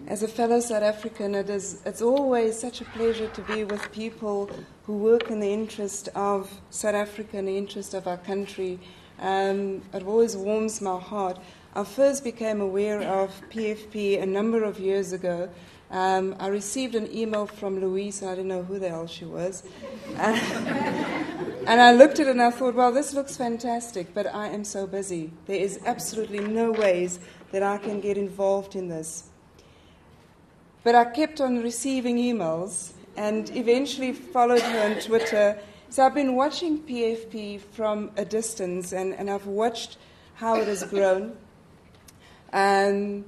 As a fellow South African, it's always such a pleasure to be with people who work in the interest of South Africa, in the interest of our country. It always warms my heart. I first became aware of PFP a number of years ago. I received an email from Louise, and I didn't know who the hell she was. And I looked at it and I thought, well, this looks fantastic, but I am so busy. There is absolutely no ways that I can get involved in this. But I kept on receiving emails and eventually followed her on Twitter. So I've been watching PFP from a distance, and I've watched how it has grown. And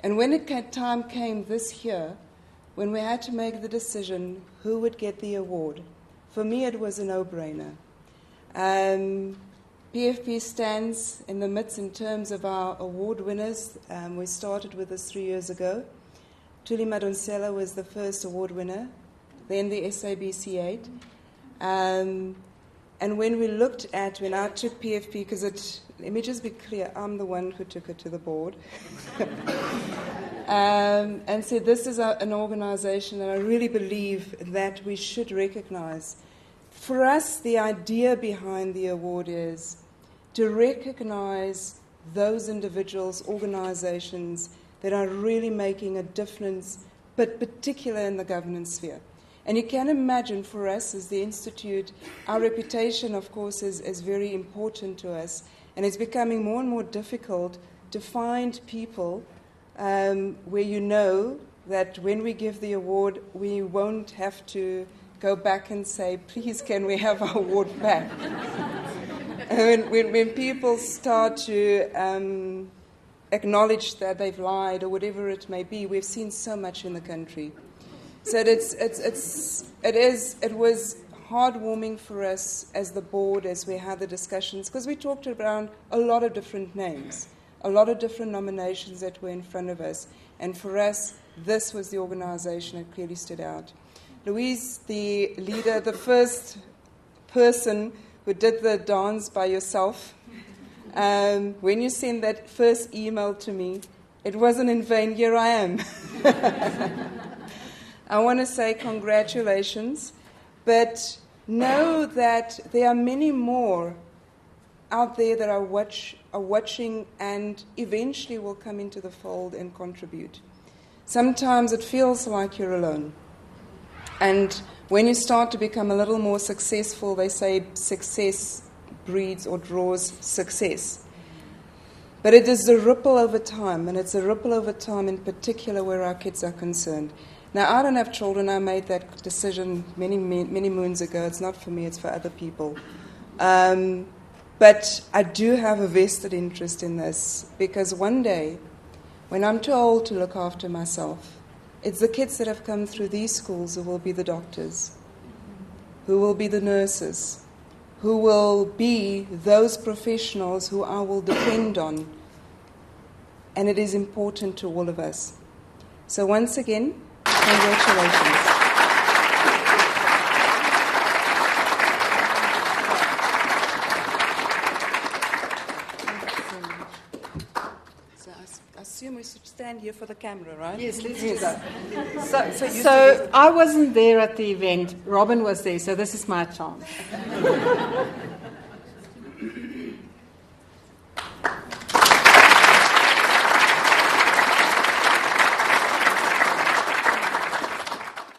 when time came this year, when we had to make the decision who would get the award, for me it was a no-brainer. PFP stands in the midst in terms of our award winners. We started with this 3 years ago. Tuli Madonsela was the first award winner, then the SABC8. And when we looked at, when I took PFP, because let me just be clear, I'm the one who took it to the board, and said this is an organization that I really believe that we should recognize. For us, the idea behind the award is to recognize those individuals, organizations that are really making a difference, but particularly in the governance sphere. And you can imagine for us as the Institute, our reputation, of course, is very important to us. And it's becoming more and more difficult to find people where you know that when we give the award, we won't have to go back and say, please, can we have our award back? And when people start to acknowledge that they've lied or whatever it may be, we've seen so much in the country. So it was heartwarming for us as the board as we had the discussions, because we talked around a lot of different names, a lot of different nominations that were in front of us. And for us, this was the organization that clearly stood out. Louise, the leader, the first person who did the dance by yourself, when you sent that first email to me, it wasn't in vain. Here I am. I want to say congratulations, but know that there are many more out there that are watching and eventually will come into the fold and contribute. Sometimes it feels like you're alone. And when you start to become a little more successful, they say success breeds or draws success. But it is a ripple over time, and it's a ripple over time in particular where our kids are concerned. Now, I don't have children. I made that decision many moons ago. It's not for me, it's for other people. But I do have a vested interest in this, because one day, when I'm too old to look after myself, it's the kids that have come through these schools who will be the doctors, who will be the nurses, who will be those professionals who I will depend on. And it is important to all of us. So once again, congratulations. So I assume we should stand here for the camera, right? Yes, let's do that. So I wasn't there at the event. Robin was there, so this is my chance.